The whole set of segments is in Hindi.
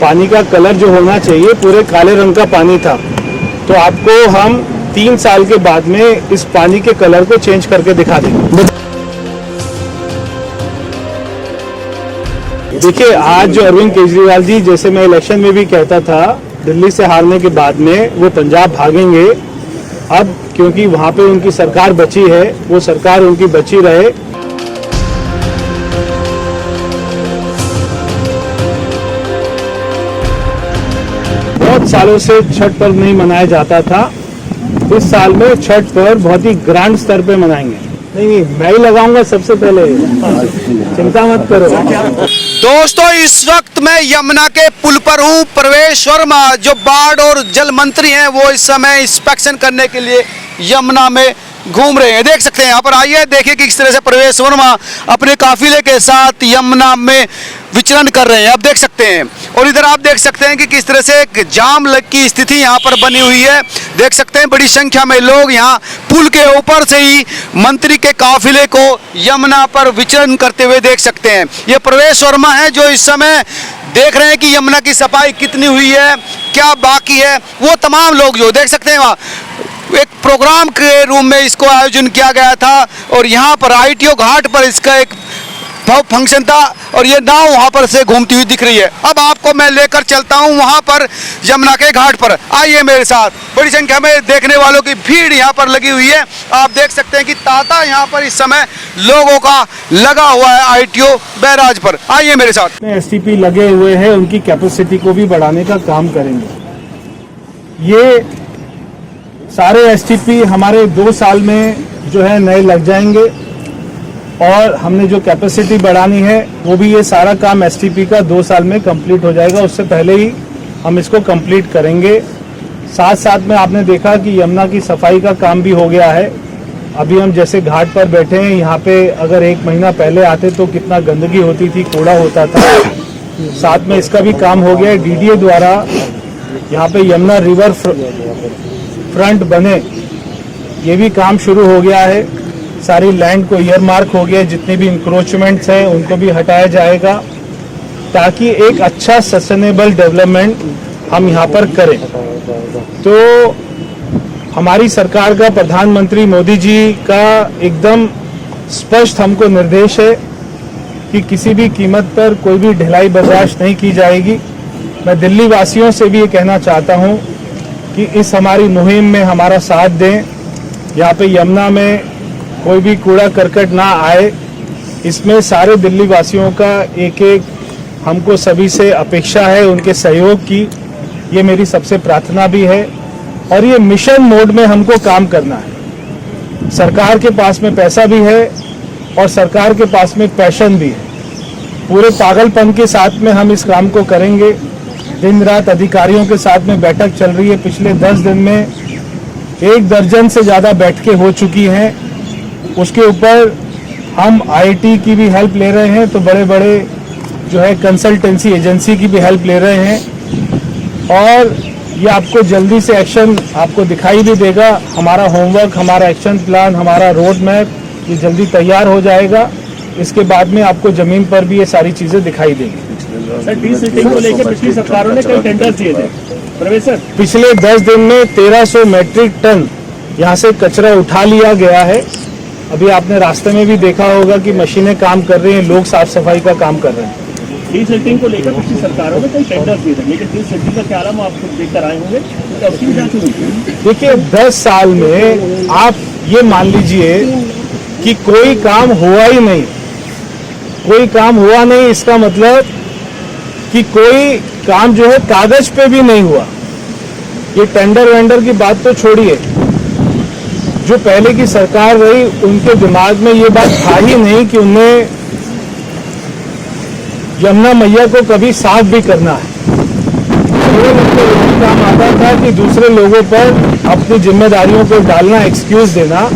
पानी का कलर जो होना चाहिए पूरे काले रंग का पानी था, तो आपको हम 3 साल के बाद में इस पानी के कलर को चेंज करके दिखा देंगे। देखिए, आज जो अरविंद केजरीवाल जी, जैसे मैं इलेक्शन में भी कहता था, दिल्ली से हारने के बाद में वो पंजाब भागेंगे। अब क्योंकि वहां पे उनकी सरकार बची है, वो सरकार उनकी बची रहे। बहुत सालों से छठ पर्व नहीं मनाया जाता था, इस साल में छठ पर्व बहुत ही ग्रैंड स्तर पे मनाएंगे। नहीं, मैं ही लगाऊंगा सबसे पहले, चिंता मत करो। दोस्तों, इस वक्त मैं यमुना के पुल पर हूँ। प्रवेश वर्मा जो बाढ़ और जल मंत्री हैं, वो इस समय इंस्पेक्शन करने के लिए यमुना में घूम रहे हैं। देख सकते हैं यहाँ पर, आइए देखिए कि किस तरह से प्रवेश वर्मा अपने काफिले के साथ यमुना में विचरण कर रहे हैं। आप देख सकते हैं, और इधर आप देख सकते हैं कि किस तरह से एक जाम की स्थिति यहाँ पर बनी हुई है। देख सकते हैं बड़ी संख्या में लोग यहाँ पुल के ऊपर से ही मंत्री के काफिले को यमुना पर विचरण करते हुए देख सकते हैं। ये प्रवेश वर्मा है जो इस समय देख रहे हैं कि यमुना की सफाई कितनी हुई है, क्या बाकी है। वो तमाम लोग जो देख सकते हैं, वहाँ एक प्रोग्राम के रूम में इसको आयोजन किया गया था, और यहाँ पर ITO घाट पर इसका एक फंक्शन था, और ये नाव वहाँ पर से घूमती हुई दिख रही है। अब आपको मैं लेकर चलता हूँ वहाँ पर यमुना के घाट पर। आइए मेरे साथ। बड़ी संख्या में देखने वालों की भीड़ यहाँ पर लगी हुई है। आप देख सकते हैं कि तांता यहाँ पर इस समय लोगों का लगा हुआ है ITO बैराज पर। आइए मेरे साथ। STP लगे हुए हैं, उनकी कैपेसिटी को भी बढ़ाने का काम करेंगे। ये सारे STP हमारे 2 साल में जो है नए लग जाएंगे, और हमने जो कैपेसिटी बढ़ानी है वो भी ये सारा काम STP का 2 साल में कंप्लीट हो जाएगा। उससे पहले ही हम इसको कंप्लीट करेंगे। साथ साथ में आपने देखा कि यमुना की सफाई का काम भी हो गया है। अभी हम जैसे घाट पर बैठे हैं, यहाँ पे अगर 1 महीना पहले आते तो कितना गंदगी होती थी, कूड़ा होता था। साथ में इसका भी काम हो गया है। DDA द्वारा यहाँ पे यमुना रिवर फ्रंट बने, ये भी काम शुरू हो गया है। सारी लैंड को ईयर मार्क हो गया, जितने भी इंक्रोचमेंट्स हैं उनको भी हटाया जाएगा, ताकि एक अच्छा सस्टेनेबल डेवलपमेंट हम यहाँ पर करें। तो हमारी सरकार का, प्रधानमंत्री मोदी जी का एकदम स्पष्ट हमको निर्देश है कि किसी भी कीमत पर कोई भी ढिलाई बर्दाश्त नहीं की जाएगी। मैं दिल्ली वासियों से भी ये कहना चाहता हूँ कि इस हमारी मुहिम में हमारा साथ दें। यहाँ पे यमुना में कोई भी कूड़ा करकट ना आए, इसमें सारे दिल्ली वासियों का एक हमको सभी से अपेक्षा है, उनके सहयोग की। ये मेरी सबसे प्रार्थना भी है, और ये मिशन मोड में हमको काम करना है। सरकार के पास में पैसा भी है और सरकार के पास में पैशन भी है। पूरे पागलपन के साथ में हम इस काम को करेंगे। दिन रात अधिकारियों के साथ में बैठक चल रही है। पिछले 10 दिन में 1 दर्जन से ज़्यादा बैठकें हो चुकी हैं। उसके ऊपर हम IIT की भी हेल्प ले रहे हैं, तो बड़े बड़े जो है कंसल्टेंसी एजेंसी की भी हेल्प ले रहे हैं, और ये आपको जल्दी से एक्शन आपको दिखाई भी देगा। हमारा होमवर्क, हमारा एक्शन प्लान, हमारा रोड मैप ये जल्दी तैयार हो जाएगा। इसके बाद में आपको जमीन पर भी ये सारी चीज़ें दिखाई देंगी। सर, डी-सिल्टिंग को लेकर पिछली सरकारों ने कई टेंडर दिए थे। प्रोफेसर, पिछले 10 दिन में 1300 मैट्रिक टन यहाँ से कचरा उठा लिया गया है। अभी आपने रास्ते में भी देखा होगा कि मशीनें काम कर रही हैं, लोग साफ सफाई का काम कर रहे हैं। डी-सिल्टिंग को लेकर पिछली सरकारों ने कई टेंडर दिए थे, लेकिन डी-सिल्टिंग का क्या नाम आप खुद देखकर आए होंगे, तो उसकी भी जांच होगी। देखिए, 10 साल में आप ये मान लीजिए कि कोई काम हुआ ही नहीं। कोई काम हुआ नहीं, इसका मतलब कि कोई काम जो है कागज पे भी नहीं हुआ। ये टेंडर वेंडर की बात तो छोड़िए, जो पहले की सरकार रही उनके दिमाग में ये बात था ही नहीं कि उन्हें यमुना मैया को कभी साफ भी करना है। केवल उनको यही काम आता था कि दूसरे लोगों पर अपनी जिम्मेदारियों को डालना, एक्सक्यूज देना।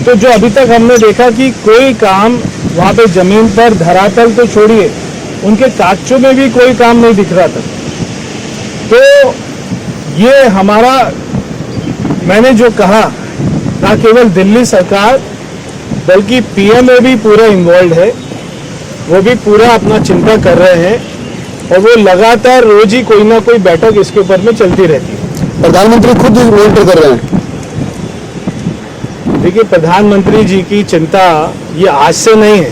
तो जो अभी तक हमने देखा कि कोई काम वहाँ पे जमीन पर, धरातल तो छोड़िए, उनके कागजों में भी कोई काम नहीं दिख रहा था। तो ये हमारा, मैंने जो कहा, ना केवल दिल्ली सरकार बल्कि PM भी पूरा इन्वॉल्व है। वो भी पूरा अपना चिंता कर रहे हैं और वो लगातार रोज ही कोई ना कोई बैठक इसके ऊपर में चलती रहती है। प्रधानमंत्री खुद मॉनिटर कर रहे हैं। देखिए, प्रधानमंत्री जी की चिंता ये आज से नहीं है।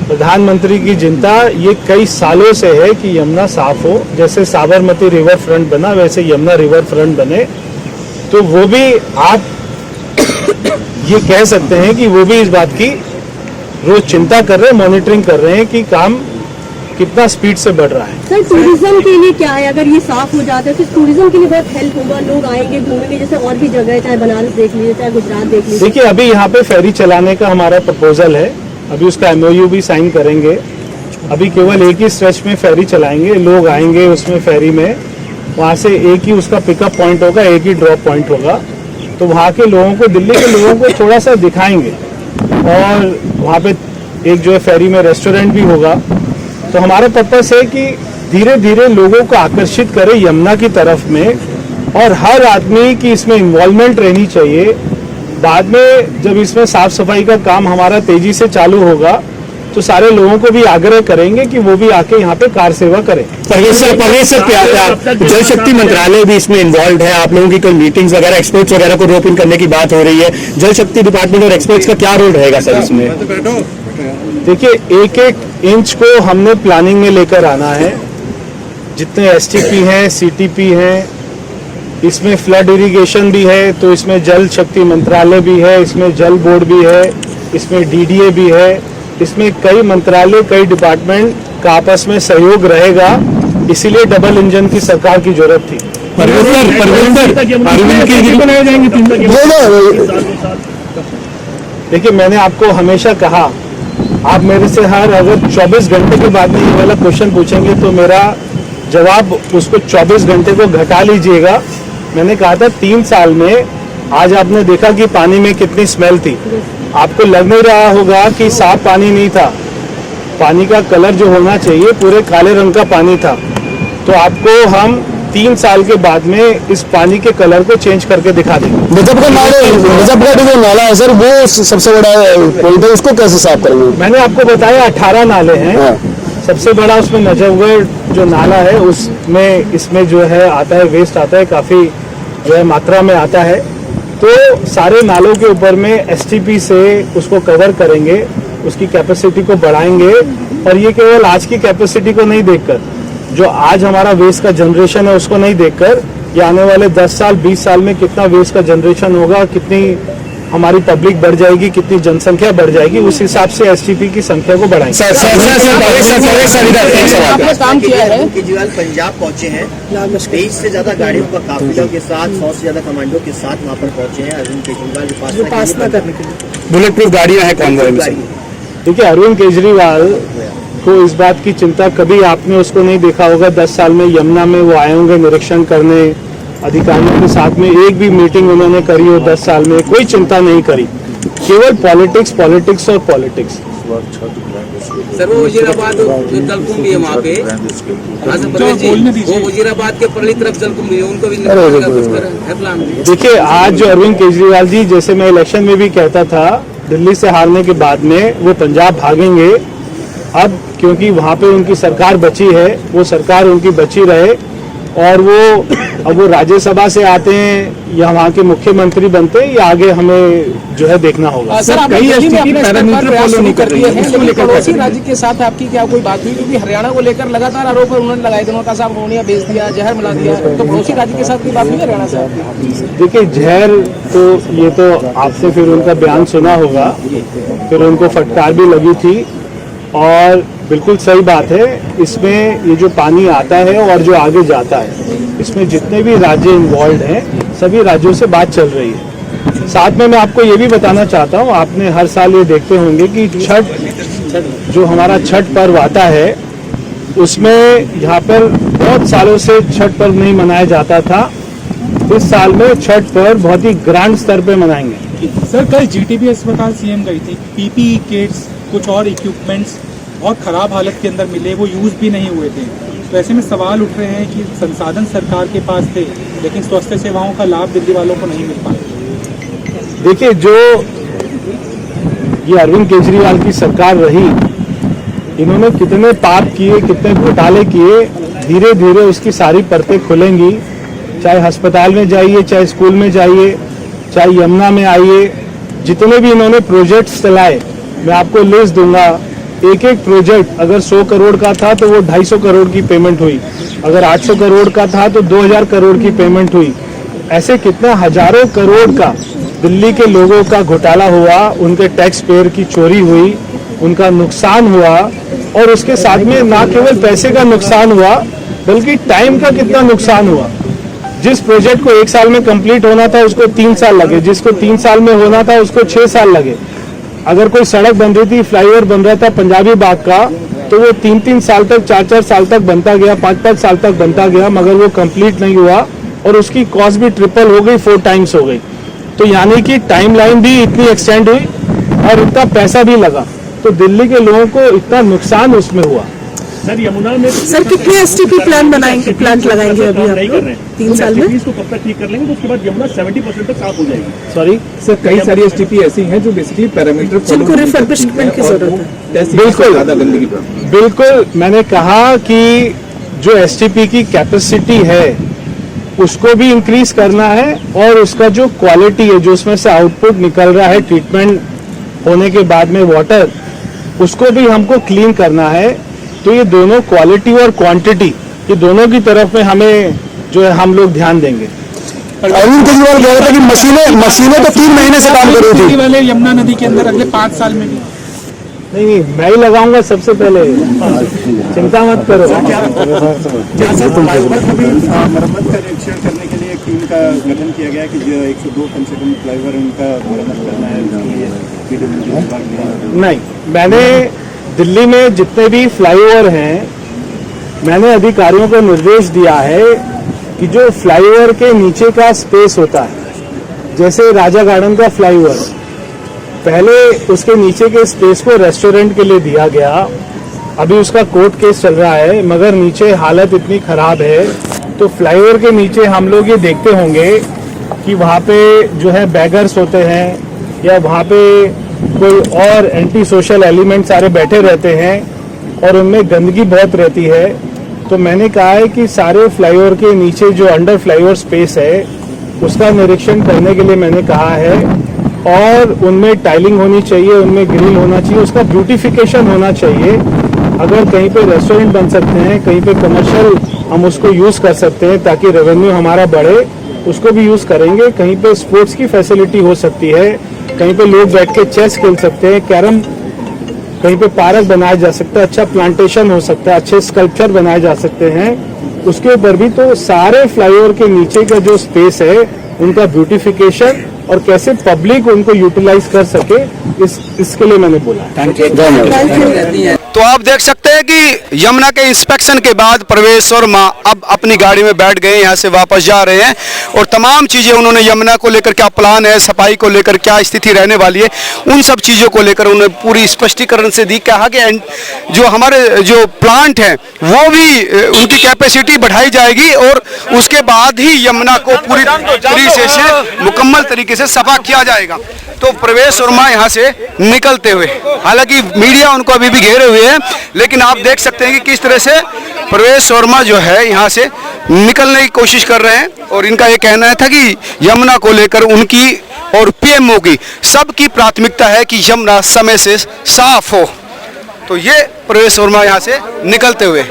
प्रधानमंत्री की चिंता ये कई सालों से है कि यमुना साफ हो। जैसे साबरमती रिवर फ्रंट बना, वैसे यमुना रिवर फ्रंट बने। तो वो भी आप ये कह सकते हैं कि वो भी इस बात की रोज चिंता कर रहे हैं, मॉनिटरिंग कर रहे हैं कि काम कितना स्पीड से बढ़ रहा है। सर, टूरिज्म के लिए क्या है? अगर ये साफ हो जाता है तो टूरिज्म के लिए बहुत हेल्प होगा, लोग आएंगे घूमेंगे, जैसे और भी जगह है, चाहे बनारस देख लीजिए, चाहे गुजरात देख लीजिए। देखिए, अभी यहाँ पे फेरी चलाने का हमारा प्रपोजल है, अभी उसका MOU भी साइन करेंगे। अभी केवल एक ही स्ट्रेच में फेरी चलाएंगे, लोग आएंगे उसमें फेरी में, वहाँ से एक ही उसका पिकअप पॉइंट होगा, एक ही ड्रॉप पॉइंट होगा। तो वहाँ के लोगों को, दिल्ली के लोगों को थोड़ा सा दिखाएंगे। और वहाँ पे एक जो है फेरी में रेस्टोरेंट भी होगा। तो हमारा पर्पस है कि धीरे धीरे लोगों को आकर्षित करें यमुना की तरफ में, और हर आदमी की इसमें इन्वॉल्वमेंट रहनी चाहिए। बाद में जब इसमें साफ सफाई का काम हमारा तेजी से चालू होगा तो सारे लोगों को भी आग्रह करेंगे कि वो भी आके यहाँ पे कार सेवा करें। परवेश सर क्या जल शक्ति मंत्रालय भी इसमें इन्वॉल्व है? आप लोगों की कोई मीटिंग्स वगैरह, एक्सपर्ट्स वगैरह को रोप इन करने की बात हो रही है। जल शक्ति डिपार्टमेंट और एक्सपर्ट्स का क्या रोल रहेगा सर इसमें? देखिए, एक एक इंच को हमने प्लानिंग में लेकर आना है। जितने STP हैं, CTP हैं, इसमें फ्लड इरिगेशन भी है, तो इसमें जल शक्ति मंत्रालय भी है, इसमें जल बोर्ड भी है, इसमें DDA भी है। इसमें कई मंत्रालय, कई डिपार्टमेंट का आपस में सहयोग रहेगा। इसीलिए डबल इंजन की सरकार की जरूरत थी। देखिए, मैंने आपको हमेशा कहा, आप मेरे से अगर 24 घंटे के बाद में ये वाला क्वेश्चन पूछेंगे तो मेरा जवाब उसको 24 घंटे को घटा लीजिएगा। मैंने कहा था 3 साल में, आज आपने देखा कि पानी में कितनी स्मेल थी। आपको लग नहीं रहा होगा कि साफ पानी नहीं था, पानी का कलर जो होना चाहिए पूरे काले रंग का पानी था। तो आपको हम 3 साल के बाद में इस पानी के कलर को चेंज करके दिखा देंगे। नजफगढ़ जो नाला है सर, वो सबसे बड़ा पॉइंट है, उसको कैसे साफ करेंगे? मैंने आपको बताया 18 नाले हैं। हाँ। सबसे बड़ा उसमें नजफगढ़ जो नाला है, उसमें इसमें जो है आता है, वेस्ट आता है, काफी जो है मात्रा में आता है। तो सारे नालों के ऊपर में STP से उसको कवर करेंगे, उसकी कैपेसिटी को बढ़ाएंगे। और ये केवल आज की कैपेसिटी को नहीं देखकर, जो आज हमारा वेस्ट का जनरेशन है उसको नहीं देखकर, ये आने वाले 10 साल 20 साल में कितना वेस्ट का जनरेशन होगा, कितनी हमारी पब्लिक बढ़ जाएगी, कितनी जनसंख्या बढ़ जाएगी, उस हिसाब से STP की संख्या को बढ़ाएंगे। काम किया है। केजरीवाल पंजाब पहुंचे हैं, 23 से ज्यादा गाड़ियों का काफिलों के साथ, 100 से ज्यादा कमांडो के साथ वहां पर पहुंचे हैं अरविंद केजरीवाल उपासना करने के लिए। बुलेट प्रूफ गाड़ियां हैं कॉन्वॉय में। देखिए, अरविंद केजरीवाल को इस बात की चिंता, कभी आपने उसको नहीं देखा होगा 10 साल में यमुना में वो आए होंगे निरीक्षण करने, अधिकारियों के साथ में एक भी मीटिंग उन्होंने करी हो 10 साल में, कोई चिंता नहीं करी। केवल पॉलिटिक्स, पॉलिटिक्स और पॉलिटिक्स। सर, वो वजीराबाद जो जलकुंभ भी है वहाँ पे, वो वजीराबाद के परली तरफ जलकुंभ भी है, उनको भी है प्लान। देखिए, आज जो अरविंद केजरीवाल जी, जैसे मैं इलेक्शन में भी कहता था, दिल्ली से हारने के बाद में वो पंजाब भागेंगे। अब क्योंकि वहाँ पे उनकी सरकार बची है, वो सरकार उनकी बची रहे, और अब वो राज्यसभा से आते हैं या वहाँ के मुख्यमंत्री बनते हैं, या आगे हमें जो है देखना होगा। सर, आप दिल्ली में अपने पैरामीटर फॉलो नहीं कर रही है, लेकिन पड़ोसी राज्य के साथ आपकी क्या कोई बात हुई? क्योंकि हरियाणा को लेकर लगातार आरोप उन्होंने लगाए, दोनों का साहब मोनिया बेच दिया, जहर मिला दिया, तो पड़ोसी राज्य के साथ कोई बात हुई हरियाणा से आपकी? देखिए, जहर तो ये तो आपने फिर उनका बयान सुना होगा, फिर उनको फटकार भी लगी थी, और बिल्कुल सही बात है। इसमें ये जो पानी आता है और जो आगे जाता है, इसमें जितने भी राज्य इन्वॉल्व हैं, सभी राज्यों से बात चल रही है। साथ में मैं आपको ये भी बताना चाहता हूँ, आपने हर साल ये देखते होंगे कि छठ, जो हमारा छठ पर्व आता है, उसमें यहाँ पर बहुत सालों से छठ पर्व नहीं मनाया जाता था। इस साल में छठ पर्व बहुत ही ग्रैंड स्तर पे मनाएंगे। सर, कल GTB अस्पताल CM गई थी, PPE किट्स, कुछ और इक्विपमेंट्स बहुत खराब हालत के अंदर मिले, वो यूज भी नहीं हुए थे। तो ऐसे में सवाल उठ रहे हैं कि संसाधन सरकार के पास थे, लेकिन स्वास्थ्य सेवाओं का लाभ दिल्ली वालों को नहीं मिल पाया। देखिए, जो ये अरविंद केजरीवाल की सरकार रही, इन्होंने कितने पाप किए, कितने घोटाले किए, धीरे धीरे उसकी सारी परतें खुलेंगी। चाहे अस्पताल में जाइए, चाहे स्कूल में जाइए, चाहे यमुना में आइए, जितने भी इन्होंने प्रोजेक्ट्स चलाए मैं आपको लिस्ट दूंगा। एक एक प्रोजेक्ट अगर 100 करोड़ का था तो वो 250 करोड़ की पेमेंट हुई, अगर 800 करोड़ का था तो 2000 करोड़ की पेमेंट हुई। ऐसे कितना हजारों करोड़ का दिल्ली के लोगों का घोटाला हुआ, उनके टैक्स पेयर की चोरी हुई, उनका नुकसान हुआ। और उसके साथ में ना केवल पैसे का नुकसान हुआ बल्कि टाइम का कितना नुकसान हुआ। जिस प्रोजेक्ट को 1 साल में कंप्लीट होना था उसको 3 साल लगे, जिसको 3 साल में होना था उसको 6 साल लगे। अगर कोई सड़क बन रही थी, फ्लाईओवर बन रहा था पंजाबी बाग का, तो वो 3-3 साल तक, 4-4 साल तक बनता गया, 5-5 साल तक बनता गया, मगर वो कंप्लीट नहीं हुआ और उसकी कॉस्ट भी ट्रिपल हो गई, 4 टाइम्स हो गई। तो यानी कि टाइमलाइन भी इतनी एक्सटेंड हुई और इतना पैसा भी लगा, तो दिल्ली के लोगों को इतना नुकसान उसमें हुआ। सर यमुना में सर कितने एसटीपी प्लांट लगाएंगे अभी आप नहीं कर रहे हैं 3 साल में? इसको कब तक ठीक कर लेंगे तो उसके बाद यमुना 70% तक साफ हो जाएगी। सॉरी सर, कई सारी एसटीपी ऐसी हैं जो बेसिकली पैरामीटर जिनको रिफर्बिशमेंट की जरूरत है। बिल्कुल ज्यादा गंदगी बिल्कुल, मैंने कहा कि जो एसटीपी की कैपेसिटी है उसको भी इंक्रीज करना है और उसका जो क्वालिटी है, जो उसमें से आउटपुट निकल रहा है ट्रीटमेंट होने के बाद में वाटर, उसको भी हमको क्लीन करना है। तो ये दोनों क्वालिटी और क्वांटिटी, ये दोनों की तरफ में हमें जो है हम लोग ध्यान देंगे। अरविंद केजरीवाल कह रहे थे कि मशीनें तो 3 महीने से काम कर रही थी वाले यमुना नदी के अंदर अगले 5 साल में भी नहीं, मैं ही लगाऊंगा सबसे पहले, चिंता मत करो। मरम्मत का निरीक्षण करने के लिए एक टीम का गठन किया गया कि जो 102 कम से कम फ्लाईओवर उनका मरम्मत करना है, उसके लिए नहीं, मैंने दिल्ली में जितने भी फ्लाईओवर हैं, मैंने अधिकारियों को निर्देश दिया है कि जो फ्लाईओवर के नीचे का स्पेस होता है, जैसे राजा गार्डन का फ्लाईओवर, पहले उसके नीचे के स्पेस को रेस्टोरेंट के लिए दिया गया, अभी उसका कोर्ट केस चल रहा है, मगर नीचे हालत इतनी खराब है तो फ्लाईओवर के नीचे हम लोग ये देखते होंगे कि वहाँ पे जो है बैगर्स होते हैं या वहाँ पे कोई और एंटी सोशल एलिमेंट सारे बैठे रहते हैं और उनमें गंदगी बहुत रहती है। तो मैंने कहा है कि सारे फ्लाईओवर के नीचे जो अंडर फ्लाईओवर स्पेस है उसका निरीक्षण करने के लिए मैंने कहा है और उनमें टाइलिंग होनी चाहिए, उनमें ग्रिल होना चाहिए, उसका ब्यूटिफिकेशन होना चाहिए। अगर कहीं पे रेस्टोरेंट बन सकते हैं, कहीं पे कमर्शियल हम उसको यूज कर सकते हैं ताकि रेवेन्यू हमारा बढ़े, उसको भी यूज करेंगे। कहीं पे स्पोर्ट्स की फैसिलिटी हो सकती है, कहीं पे लोग बैठ के चेस खेल सकते हैं, कैरम, कहीं पे पार्क बनाया जा सकता है, अच्छा प्लांटेशन हो सकता है, अच्छे स्कल्पचर बनाए जा सकते हैं। उसके ऊपर भी तो सारे फ्लाईओवर के नीचे का जो स्पेस है उनका ब्यूटिफिकेशन और कैसे पब्लिक उनको यूटिलाइज कर सके, इसके लिए मैंने बोला। तो आप देख सकते हैं कि यमुना के इंस्पेक्शन के बाद प्रवेश वर्मा अब अपनी गाड़ी में बैठ गए, यहाँ से वापस जा रहे हैं और तमाम चीज़ें उन्होंने यमुना को लेकर क्या प्लान है, सफाई को लेकर क्या स्थिति रहने वाली है, उन सब चीज़ों को लेकर उन्होंने पूरी स्पष्टीकरण से दी। कहा कि जो हमारे जो प्लांट हैं वो भी उनकी कैपेसिटी बढ़ाई जाएगी और उसके बाद ही यमुना को पूरी तरीके से मुकम्मल तरीके से सफा किया जाएगा। तो प्रवेश वर्मा यहाँ से निकलते हुए, हालांकि मीडिया उनको अभी भी घेरे हुए है, लेकिन आप देख सकते हैं कि किस तरह से प्रवेश वर्मा जो है यहाँ से निकलने की कोशिश कर रहे हैं। और इनका ये कहना था कि यमुना को लेकर उनकी और पीएमओ की सबकी प्राथमिकता है कि यमुना समय से साफ हो। तो ये प्रवेश वर्मा यहाँ से निकलते हुए